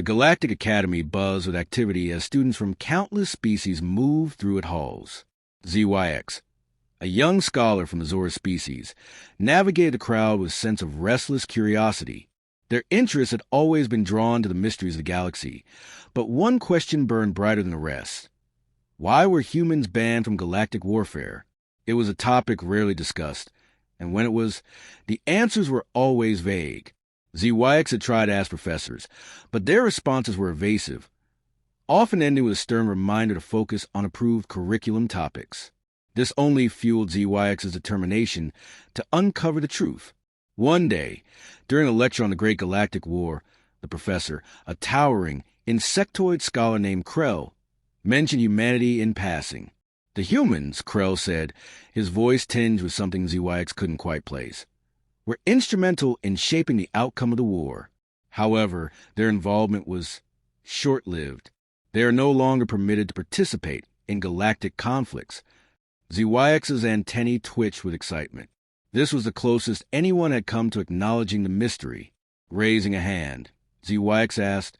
The Galactic Academy buzzed with activity as students from countless species moved through its halls. ZYX, a young scholar from the Zora species, navigated the crowd with a sense of restless curiosity. Their interest had always been drawn to the mysteries of the galaxy, but one question burned brighter than the rest. Why were humans banned from galactic warfare? It was a topic rarely discussed, and when it was, the answers were always vague. ZYX had tried to ask professors, but their responses were evasive, often ending with a stern reminder to focus on approved curriculum topics. This only fueled ZYX's determination to uncover the truth. One day, during a lecture on the Great Galactic War, the professor, a towering, insectoid scholar named Krell, mentioned humanity in passing. The humans, Krell said, his voice tinged with something ZYX couldn't quite place, were instrumental in shaping the outcome of the war. However, their involvement was short-lived. They are no longer permitted to participate in galactic conflicts. ZYX's antennae twitched with excitement. This was the closest anyone had come to acknowledging the mystery. Raising a hand, ZYX asked,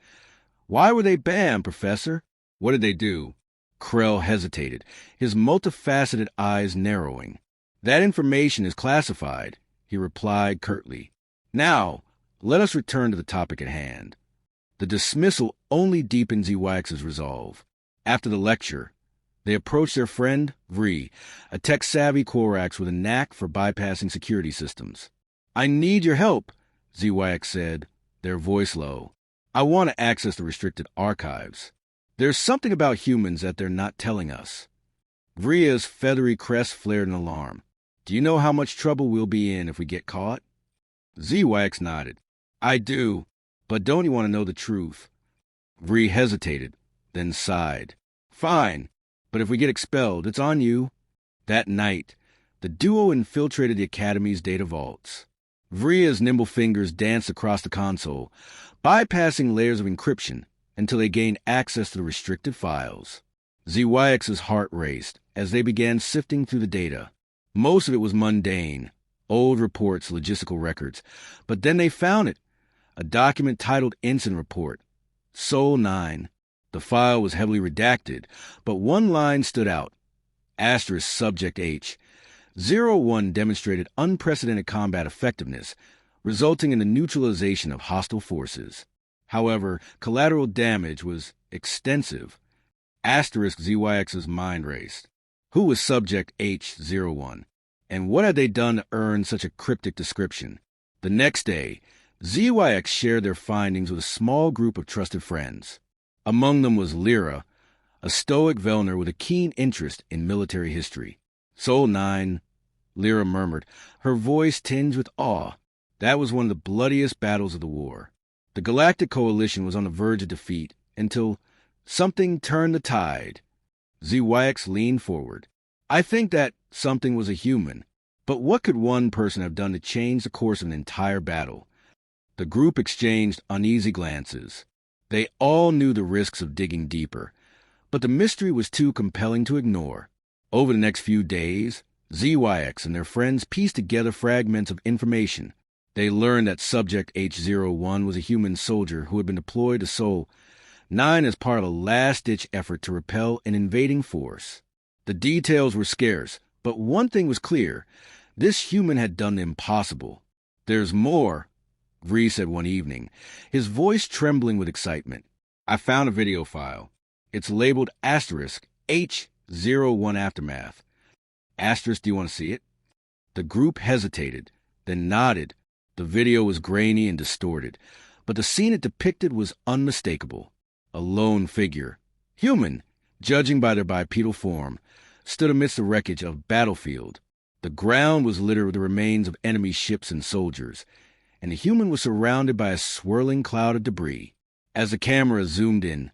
"Why were they banned, Professor? What did they do?" Krell hesitated, his multifaceted eyes narrowing. "That information is classified," he replied curtly. "Now, let us return to the topic at hand." The dismissal only deepened ZYX's resolve. After the lecture, they approached their friend, Vree, a tech-savvy Korax with a knack for bypassing security systems. "I need your help," ZYX said, their voice low. "I want to access the restricted archives. There's something about humans that they're not telling us." Vree's feathery crest flared in alarm. "Do you know how much trouble we'll be in if we get caught?" ZYX nodded. "I do, but don't you want to know the truth?" Vree hesitated, then sighed. "Fine, but if we get expelled, it's on you." That night, the duo infiltrated the Academy's data vaults. Vree's nimble fingers danced across the console, bypassing layers of encryption until they gained access to the restricted files. ZYX's heart raced as they began sifting through the data. Most of it was mundane, old reports, logistical records. But then they found it, a document titled Incident Report, Sol 9. The file was heavily redacted, but one line stood out. Asterisk Subject H. 01 demonstrated unprecedented combat effectiveness, resulting in the neutralization of hostile forces. However, collateral damage was extensive. Asterisk ZYX's mind raced. Who was Subject H01? And what had they done to earn such a cryptic description? The next day, ZYX shared their findings with a small group of trusted friends. Among them was Lyra, a stoic Velner with a keen interest in military history. Sol 9, Lyra murmured, her voice tinged with awe. That was one of the bloodiest battles of the war. The Galactic Coalition was on the verge of defeat until something turned the tide. ZYX leaned forward. "I think that something was a human, but what could one person have done to change the course of an entire battle?" The group exchanged uneasy glances. They all knew the risks of digging deeper, but the mystery was too compelling to ignore. Over the next few days, ZYX and their friends pieced together fragments of information. They learned that Subject H01 was a human soldier who had been deployed to Sol 9 as part of a last-ditch effort to repel an invading force. The details were scarce, but one thing was clear. This human had done the impossible. "There's more," Vree said one evening, his voice trembling with excitement. "I found a video file. It's labeled asterisk H01 Aftermath. Asterisk, do you want to see it?" The group hesitated, then nodded. The video was grainy and distorted, but the scene it depicted was unmistakable. A lone figure, human, judging by their bipedal form, stood amidst the wreckage of a battlefield. The ground was littered with the remains of enemy ships and soldiers, and the human was surrounded by a swirling cloud of debris. As the camera zoomed in,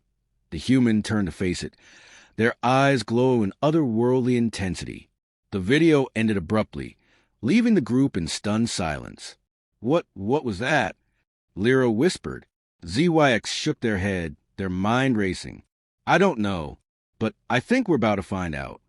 the human turned to face it, their eyes glowing in otherworldly intensity. The video ended abruptly, leaving the group in stunned silence. What was that?" Lyra whispered. ZYX shook their head, their mind racing. "I don't know, but I think we're about to find out."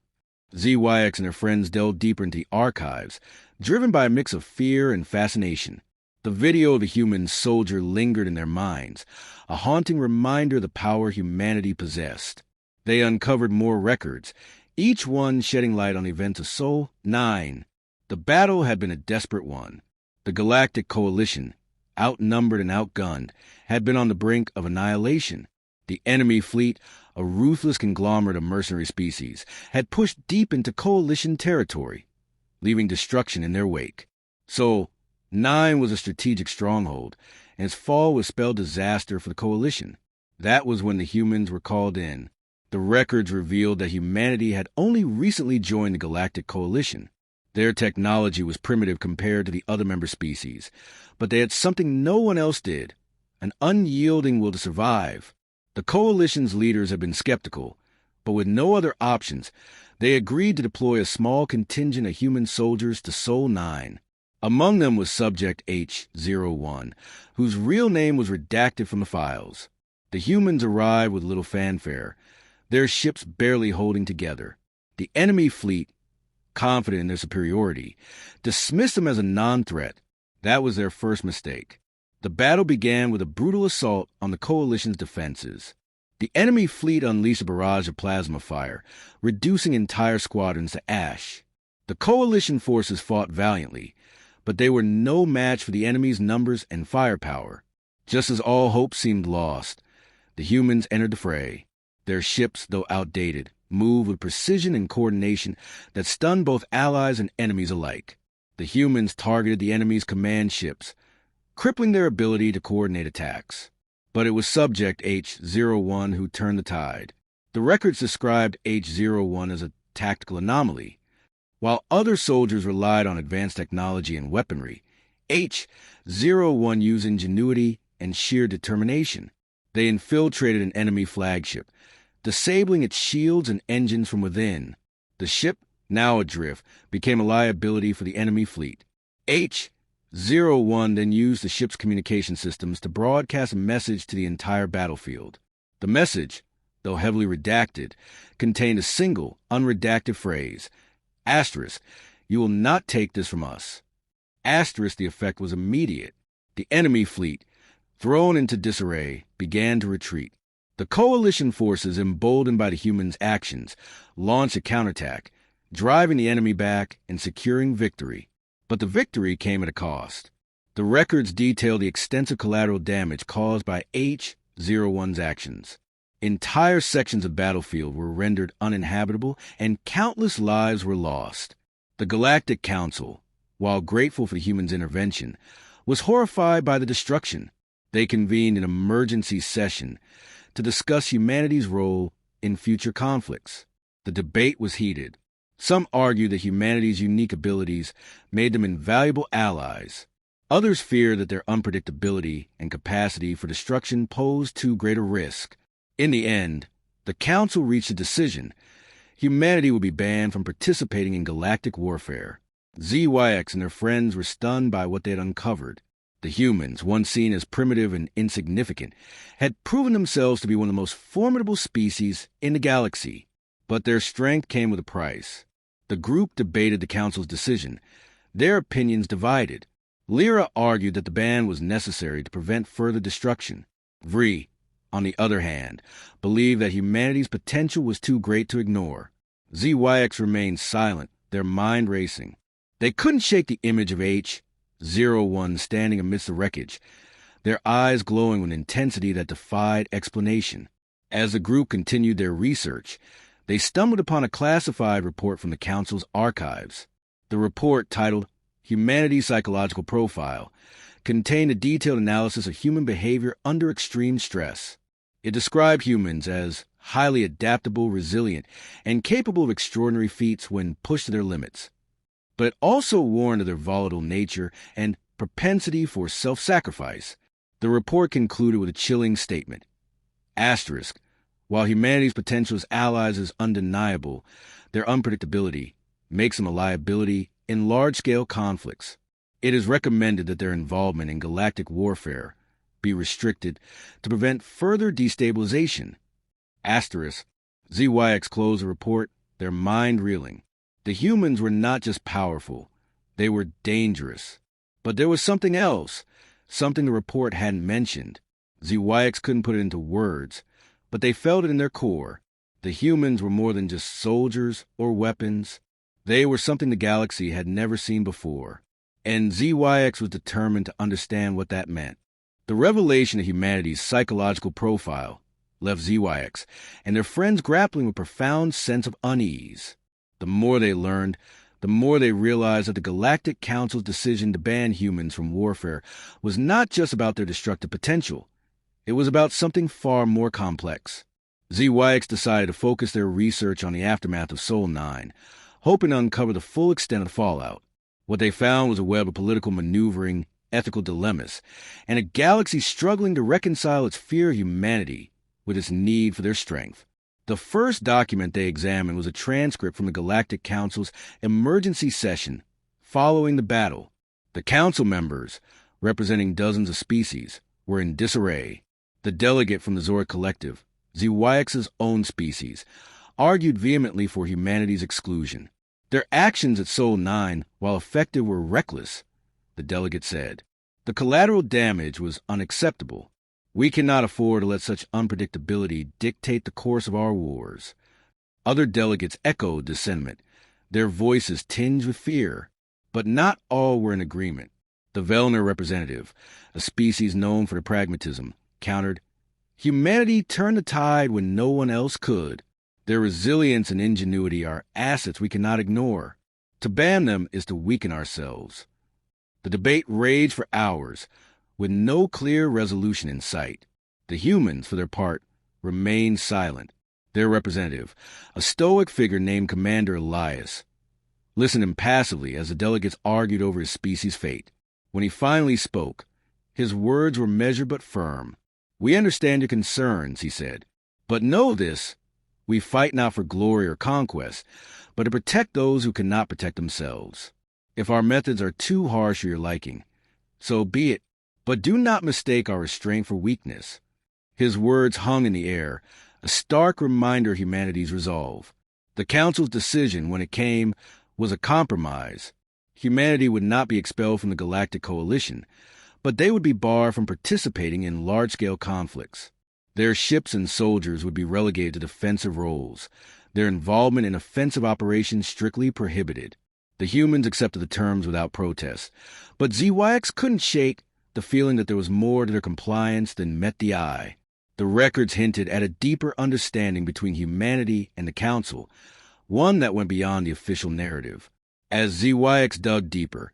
ZYX and their friends delved deeper into the archives, driven by a mix of fear and fascination. The video of the human soldier lingered in their minds, a haunting reminder of the power humanity possessed. They uncovered more records, each one shedding light on the events of Sol 9. The battle had been a desperate one. The Galactic Coalition, outnumbered and outgunned, had been on the brink of annihilation. The enemy fleet, a ruthless conglomerate of mercenary species, had pushed deep into Coalition territory, leaving destruction in their wake. Sol 9 was a strategic stronghold, and its fall would spell disaster for the Coalition. That was when the humans were called in. The records revealed that humanity had only recently joined the Galactic Coalition. Their technology was primitive compared to the other member species, but they had something no one else did, an unyielding will to survive. The Coalition's leaders had been skeptical, but with no other options, they agreed to deploy a small contingent of human soldiers to Sol 9. Among them was Subject H-01, whose real name was redacted from the files. The humans arrived with little fanfare, their ships barely holding together. The enemy fleet, confident in their superiority, dismissed them as a non-threat. That was their first mistake. The battle began with a brutal assault on the Coalition's defenses. The enemy fleet unleashed a barrage of plasma fire, reducing entire squadrons to ash. The Coalition forces fought valiantly, but they were no match for the enemy's numbers and firepower. Just as all hope seemed lost, the humans entered the fray. Their ships, though outdated, moved with precision and coordination that stunned both allies and enemies alike. The humans targeted the enemy's command ships, crippling their ability to coordinate attacks. But it was Subject H-01 who turned the tide. The records described H-01 as a tactical anomaly. While other soldiers relied on advanced technology and weaponry, H-01 used ingenuity and sheer determination. They infiltrated an enemy flagship, disabling its shields and engines from within. The ship, now adrift, became a liability for the enemy fleet. H-01 then used the ship's communication systems to broadcast a message to the entire battlefield. The message, though heavily redacted, contained a single, unredacted phrase: Asterisk, you will not take this from us. Asterisk, the effect was immediate. The enemy fleet, thrown into disarray, began to retreat. The Coalition forces, emboldened by the humans' actions, launched a counterattack, driving the enemy back and securing victory. But the victory came at a cost. The records detail the extensive collateral damage caused by H-01's actions. Entire sections of battlefield were rendered uninhabitable, and countless lives were lost. The Galactic Council, while grateful for the humans' intervention, was horrified by the destruction. They convened an emergency session to discuss humanity's role in future conflicts. The debate was heated. Some argued that humanity's unique abilities made them invaluable allies. Others feared that their unpredictability and capacity for destruction posed too great a risk. In the end, the Council reached a decision. Humanity would be banned from participating in galactic warfare. ZYX and their friends were stunned by what they had uncovered. The humans, once seen as primitive and insignificant, had proven themselves to be one of the most formidable species in the galaxy. But their strength came with a price. The group debated the Council's decision. Their opinions divided. Lyra argued that the ban was necessary to prevent further destruction. Vree, on the other hand, believed that humanity's potential was too great to ignore. ZYX remained silent, their mind racing. They couldn't shake the image of H-01 standing amidst the wreckage, their eyes glowing with intensity that defied explanation. As the group continued their research, they stumbled upon a classified report from the Council's archives. The report, titled Humanity's Psychological Profile, contained a detailed analysis of human behavior under extreme stress. It described humans as highly adaptable, resilient, and capable of extraordinary feats when pushed to their limits. But it also warned of their volatile nature and propensity for self-sacrifice. The report concluded with a chilling statement. Asterisk, while humanity's potential as allies is undeniable, their unpredictability makes them a liability in large-scale conflicts. It is recommended that their involvement in galactic warfare be restricted to prevent further destabilization. Asterisk, ZYX closed the report, their mind reeling. The humans were not just powerful, they were dangerous. But there was something else, something the report hadn't mentioned. ZYX couldn't put it into words, but they felt it in their core. The humans were more than just soldiers or weapons. They were something the galaxy had never seen before, and ZYX was determined to understand what that meant. The revelation of humanity's psychological profile left ZYX and their friends grappling with a profound sense of unease. The more they learned, the more they realized that the Galactic Council's decision to ban humans from warfare was not just about their destructive potential. It was about something far more complex. ZYX decided to focus their research on the aftermath of Sol 9, hoping to uncover the full extent of the fallout. What they found was a web of political maneuvering, ethical dilemmas, and a galaxy struggling to reconcile its fear of humanity with its need for their strength. The first document they examined was a transcript from the Galactic Council's emergency session following the battle. The council members, representing dozens of species, were in disarray. The delegate from the Zora Collective, ZYX's own species, argued vehemently for humanity's exclusion. Their actions at Sol 9, while effective, were reckless, the delegate said. The collateral damage was unacceptable. We cannot afford to let such unpredictability dictate the course of our wars. Other delegates echoed this sentiment, their voices tinged with fear, but not all were in agreement. The Velner representative, a species known for their pragmatism, countered, "Humanity turned the tide when no one else could. Their resilience and ingenuity are assets we cannot ignore. To ban them is to weaken ourselves." The debate raged for hours, with no clear resolution in sight. The humans, for their part, remained silent. Their representative, a stoic figure named Commander Elias, listened impassively as the delegates argued over his species' fate. When he finally spoke, his words were measured but firm. "We understand your concerns," he said, "but know this, we fight not for glory or conquest, but to protect those who cannot protect themselves. If our methods are too harsh for your liking, so be it, but do not mistake our restraint for weakness." His words hung in the air, a stark reminder of humanity's resolve. The Council's decision, when it came, was a compromise. Humanity would not be expelled from the Galactic Coalition, but they would be barred from participating in large-scale conflicts. Their ships and soldiers would be relegated to defensive roles, their involvement in offensive operations strictly prohibited. The humans accepted the terms without protest, but ZYX couldn't shake the feeling that there was more to their compliance than met the eye. The records hinted at a deeper understanding between humanity and the Council, one that went beyond the official narrative. As ZYX dug deeper,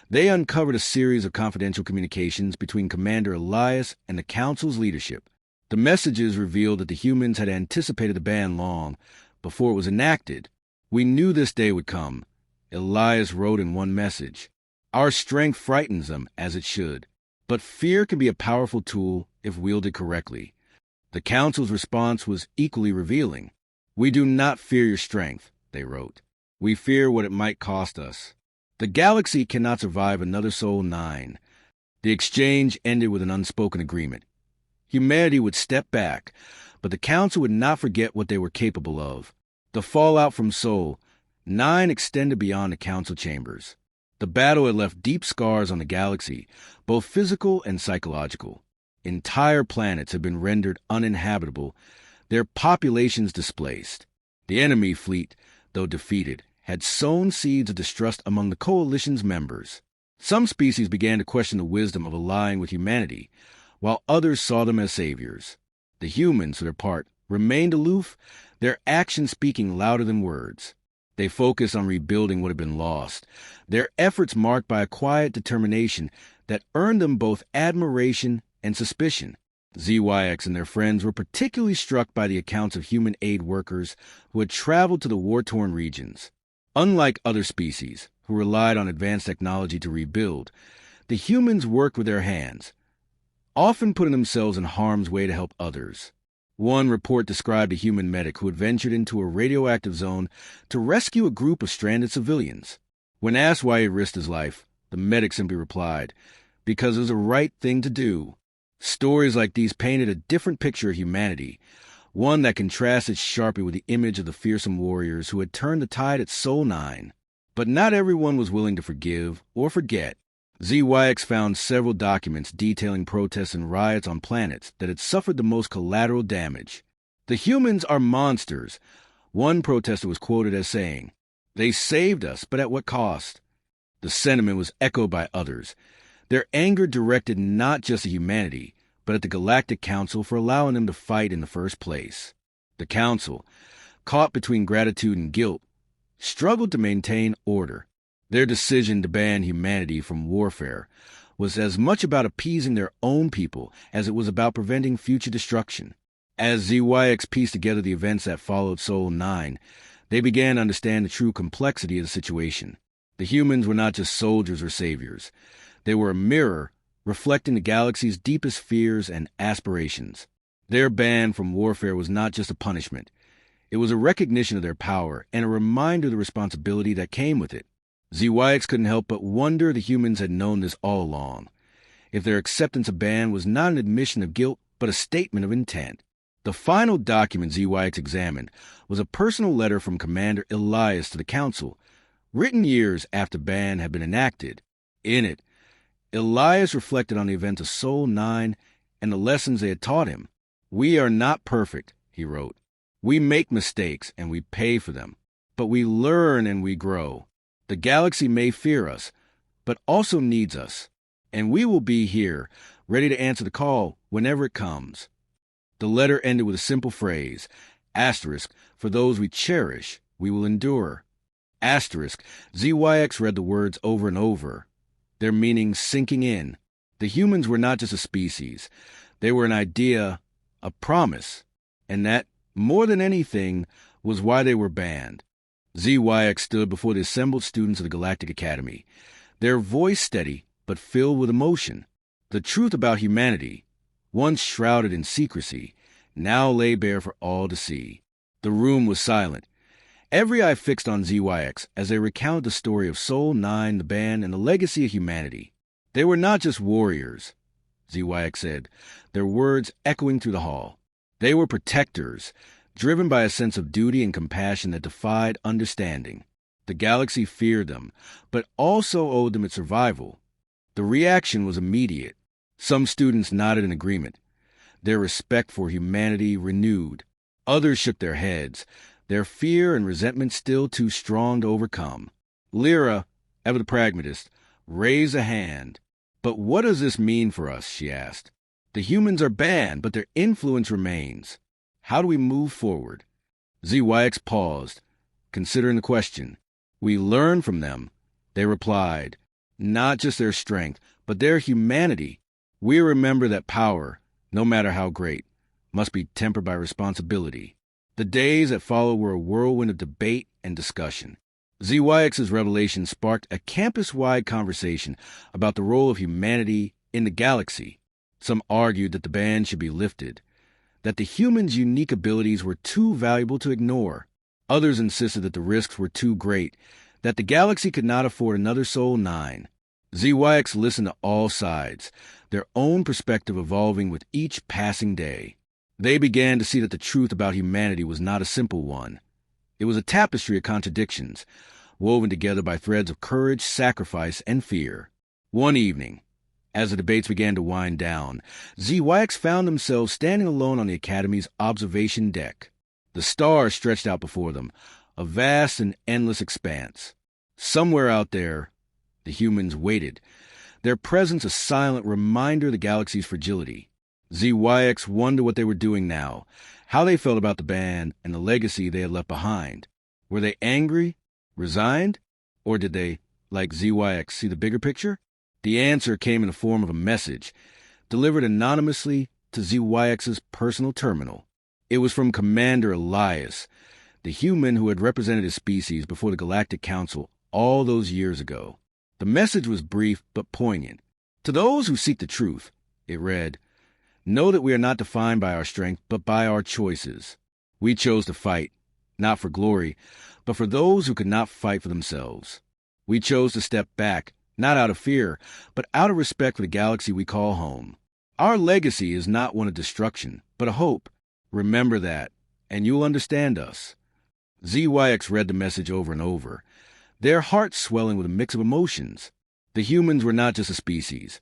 they uncovered a series of confidential communications between Commander Elias and the Council's leadership. The messages revealed that the humans had anticipated the ban long before it was enacted. "We knew this day would come," Elias wrote in one message. "Our strength frightens them, as it should. But fear can be a powerful tool if wielded correctly." The Council's response was equally revealing. "We do not fear your strength," they wrote. "We fear what it might cost us." The galaxy cannot survive another Sol 9. The exchange ended with an unspoken agreement. Humanity would step back, but the Council would not forget what they were capable of. The fallout from Sol 9 extended beyond the Council chambers. The battle had left deep scars on the galaxy, both physical and psychological. Entire planets had been rendered uninhabitable, their populations displaced. The enemy fleet, though defeated, had sown seeds of distrust among the Coalition's members. Some species began to question the wisdom of allying with humanity, while others saw them as saviors. The humans, for their part, remained aloof, their actions speaking louder than words. They focused on rebuilding what had been lost, their efforts marked by a quiet determination that earned them both admiration and suspicion. ZYX and their friends were particularly struck by the accounts of human aid workers who had traveled to the war-torn regions. Unlike other species, who relied on advanced technology to rebuild, the humans worked with their hands, often putting themselves in harm's way to help others. One report described a human medic who had ventured into a radioactive zone to rescue a group of stranded civilians. When asked why he risked his life, the medic simply replied, "Because it was the right thing to do." Stories like these painted a different picture of humanity, one that contrasted sharply with the image of the fearsome warriors who had turned the tide at Sol 9. But not everyone was willing to forgive or forget. ZYX found several documents detailing protests and riots on planets that had suffered the most collateral damage. "The humans are monsters," one protester was quoted as saying. "They saved us, but at what cost?" The sentiment was echoed by others, their anger directed not just at humanity, but at the Galactic Council for allowing them to fight in the first place. The Council, caught between gratitude and guilt, struggled to maintain order. Their decision to ban humanity from warfare was as much about appeasing their own people as it was about preventing future destruction. As ZYX pieced together the events that followed Sol 9, they began to understand the true complexity of the situation. The humans were not just soldiers or saviors. They were a mirror reflecting the galaxy's deepest fears and aspirations. Their ban from warfare was not just a punishment. It was a recognition of their power and a reminder of the responsibility that came with it. ZYX couldn't help but wonder the humans had known this all along. If their acceptance of ban was not an admission of guilt, but a statement of intent. The final document ZYX examined was a personal letter from Commander Elias to the Council, written years after ban had been enacted. In it, Elias reflected on the events of Sol 9 and the lessons they had taught him. "We are not perfect," he wrote. "We make mistakes and we pay for them, but we learn and we grow. The galaxy may fear us, but also needs us, and we will be here, ready to answer the call whenever it comes." The letter ended with a simple phrase, asterisk, "For those we cherish, we will endure." Asterisk, ZYX read the words over and over, their meaning sinking in. The humans were not just a species. They were an idea, a promise, and that, more than anything, was why they were banned. ZYX stood before the assembled students of the Galactic Academy, their voice steady but filled with emotion. The truth about humanity, once shrouded in secrecy, now lay bare for all to see. The room was silent, every eye fixed on ZYX as they recounted the story of Sol 9, the ban, and the legacy of humanity. They were not just warriors, ZYX said, their words echoing through the hall. They were protectors, driven by a sense of duty and compassion that defied understanding. The galaxy feared them, but also owed them its survival. The reaction was immediate. Some students nodded in agreement, their respect for humanity renewed. Others shook their heads, their fear and resentment still too strong to overcome. Lyra, ever the pragmatist, raised a hand. "But what does this mean for us?" she asked. "The humans are banned, but their influence remains. How do we move forward?" ZYX paused, considering the question. "We learn from them," they replied. "Not just their strength, but their humanity. We remember that power, no matter how great, must be tempered by responsibility." The days that followed were a whirlwind of debate and discussion. ZYX's revelation sparked a campus-wide conversation about the role of humanity in the galaxy. Some argued that the ban should be lifted, that the humans' unique abilities were too valuable to ignore. Others insisted that the risks were too great, that the galaxy could not afford another Sol 9. ZYX listened to all sides, their own perspective evolving with each passing day. They began to see that the truth about humanity was not a simple one. It was a tapestry of contradictions, woven together by threads of courage, sacrifice, and fear. One evening, as the debates began to wind down, ZYX found themselves standing alone on the Academy's observation deck. The stars stretched out before them, a vast and endless expanse. Somewhere out there, the humans waited, their presence a silent reminder of the galaxy's fragility. ZYX wondered what they were doing now, how they felt about the ban and the legacy they had left behind. Were they angry, resigned, or did they, like ZYX, see the bigger picture? The answer came in the form of a message, delivered anonymously to ZYX's personal terminal. It was from Commander Elias, the human who had represented his species before the Galactic Council all those years ago. The message was brief but poignant. "To those who seek the truth," it read, "know that we are not defined by our strength, but by our choices. We chose to fight, not for glory, but for those who could not fight for themselves. We chose to step back, not out of fear, but out of respect for the galaxy we call home. Our legacy is not one of destruction, but a hope. Remember that, and you'll understand us." ZYX read the message over and over, their hearts swelling with a mix of emotions. The humans were not just a species.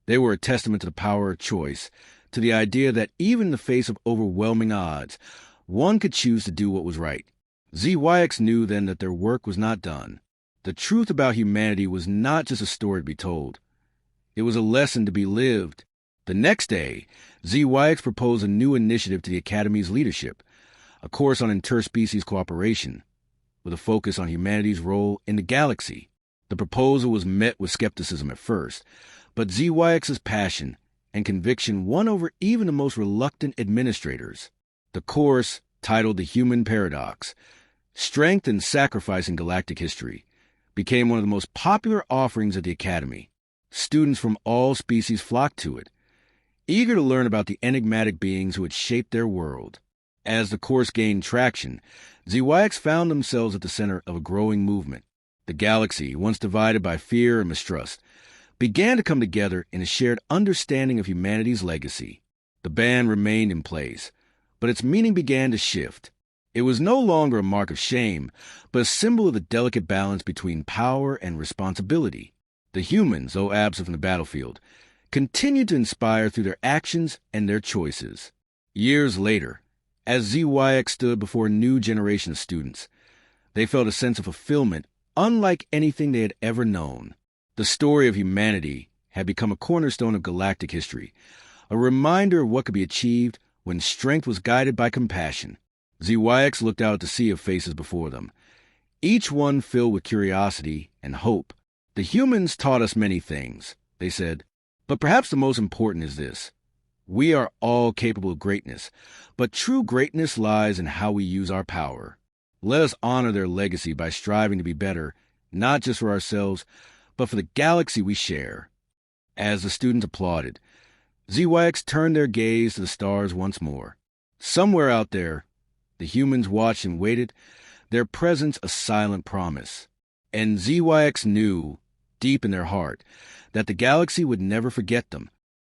They were a testament to the power of choice, to the idea that even in the face of overwhelming odds, one could choose to do what was right. ZYX knew then that their work was not done. The truth about humanity was not just a story to be told. It was a lesson to be lived. The next day, ZYX proposed a new initiative to the Academy's leadership, a course on interspecies cooperation, with a focus on humanity's role in the galaxy. The proposal was met with skepticism at first, but ZYX's passion and conviction won over even the most reluctant administrators. The course, titled The Human Paradox, Strength and Sacrifice in Galactic History, became one of the most popular offerings at the Academy. Students from all species flocked to it, eager to learn about the enigmatic beings who had shaped their world. As the course gained traction, ZYX found themselves at the center of a growing movement. The galaxy, once divided by fear and mistrust, began to come together in a shared understanding of humanity's legacy. The ban remained in place, but its meaning began to shift. It was no longer a mark of shame, but a symbol of the delicate balance between power and responsibility. The humans, though absent from the battlefield, continued to inspire through their actions and their choices. Years later, as ZYX stood before a new generation of students, they felt a sense of fulfillment unlike anything they had ever known. The story of humanity had become a cornerstone of galactic history, a reminder of what could be achieved when strength was guided by compassion. ZYX looked out at the sea of faces before them, each one filled with curiosity and hope. The humans taught us many things, they said, but perhaps the most important is this. We are all capable of greatness, but true greatness lies in how we use our power. Let us honor their legacy by striving to be better, not just for ourselves, but for the galaxy we share. As the students applauded, ZYX turned their gaze to the stars once more. Somewhere out there, the humans watched and waited, their presence a silent promise. And ZYX knew, deep in their heart, that the galaxy would never forget them,